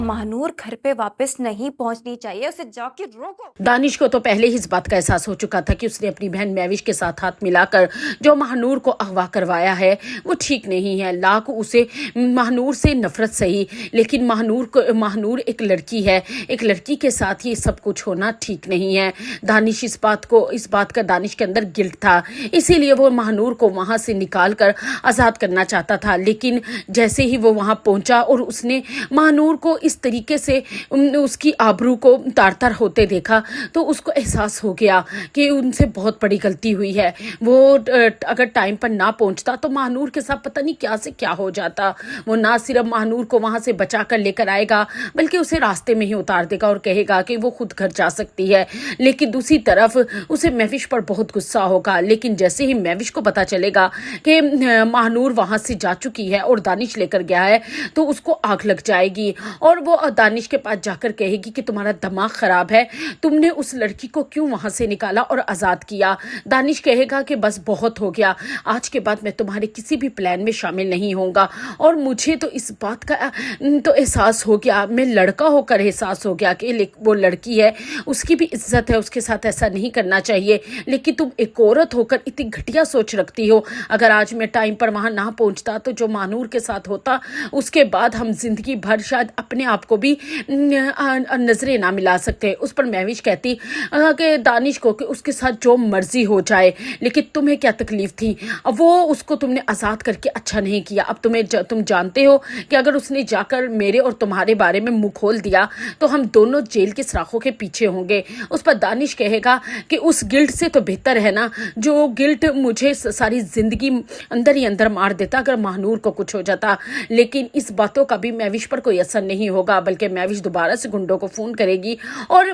महानूर घर पे वापस नहीं पहुंचनी चाहिए, उसे जाके रोको। दानिश को तो पहले ही इस बात का एहसास हो चुका था कि उसने अपनी बहन मैविश के साथ हाथ मिलाकर जो महानूर को अगवा करवाया है वो ठीक नहीं है। लाख उसे महानूर से नफरत सही, लेकिन महानूर एक लड़की है, एक लड़की के साथ ही सब कुछ होना ठीक नहीं है। दानिश इस बात का दानिश के अंदर गिल्ट था, इसीलिए वो महानूर को वहां से निकाल कर आज़ाद करना चाहता था। लेकिन जैसे ही वो वहां पहुंचा और उसने महानूर को इस तरीके से उसकी आबरू को तार-तार होते देखा तो उसको एहसास हो गया कि उनसे बहुत बड़ी गलती हुई है। वो अगर टाइम पर ना पहुंचता तो महानूर के साथ पता नहीं क्या से क्या हो जाता। वो ना सिर्फ महानूर को वहां से बचा कर लेकर आएगा बल्कि उसे रास्ते में ही उतार देगा और कहेगा कि वो खुद घर जा सकती है। लेकिन दूसरी तरफ उसे मैविश पर बहुत गुस्सा होगा। लेकिन जैसे ही मैविश को पता चलेगा कि महानूर वहां से जा चुकी है और दानिश लेकर गया है तो उसको आग लग जाएगी और वो दानिश के पास जाकर कहेगी कि तुम्हारा दिमाग खराब है, तुमने उस लड़की को क्यों वहां से निकाला और आज़ाद किया। दानिश कहेगा कि बस बहुत हो गया, आज के बाद मैं तुम्हारे किसी भी प्लान में शामिल नहीं होऊंगा। और मुझे तो इस बात का तो एहसास हो गया, मैं लड़का होकर एहसास हो गया कि वो लड़की है, उसकी भी इज्जत है, उसके साथ ऐसा नहीं करना चाहिए। लेकिन तुम एक औरत होकर इतनी घटिया सोच रखती हो। अगर आज मैं टाइम पर वहां ना पहुंचता तो जो महानूर के साथ होता उसके बाद हम जिंदगी भर शायद अपने आप को भी नजरें ना मिला सकते। उस पर मैविश कहती कि दानिश को कि उसके साथ जो मर्जी हो जाए, लेकिन तुम्हें क्या तकलीफ थी, अब वो उसको तुमने आज़ाद करके अच्छा नहीं किया। अब तुम जानते हो कि अगर उसने जाकर मेरे और तुम्हारे बारे में मुंह खोल दिया तो हम दोनों जेल के सराखों के पीछे होंगे। उस पर दानिश कहेगा कि उस गिल्ट से तो बेहतर है ना जो गिल्ट मुझे सारी जिंदगी अंदर ही अंदर मार देता अगर महानूर को कुछ हो जाता। लेकिन इस बातों का भी मैविश पर कोई असर नहीं होगा, बल्कि मैविश दोबारा से गुंडों को फोन करेगी और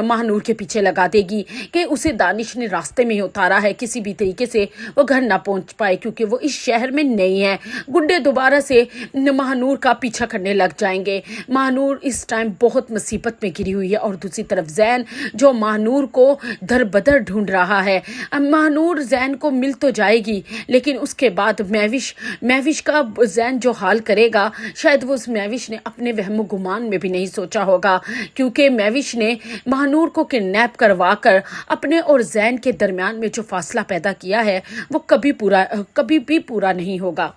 महानूर के पीछे लगा देगी कि उसे दानिश ने रास्ते में ही उतारा है, किसी भी तरीके से वो घर ना पहुंच पाए क्योंकि वो इस शहर में नहीं है। गुंडे दोबारा से महानूर का पीछा करने लग जाएंगे। महानूर इस टाइम बहुत मुसीबत में घिरी हुई है और दूसरी तरफ जैन जो महानूर को दर बदर ढूंढ रहा है। महानूर जैन को मिल तो जाएगी लेकिन उसके बाद मैविश का जैन जो हाल करेगा शायद वो उस मैविश ने अपने वहमो गुमान में भी नहीं सोचा होगा, क्योंकि मैविश ने महानूर को किडनैप करवा कर अपने और जैन के दरमियान में जो फासला पैदा किया है वो कभी भी पूरा नहीं होगा।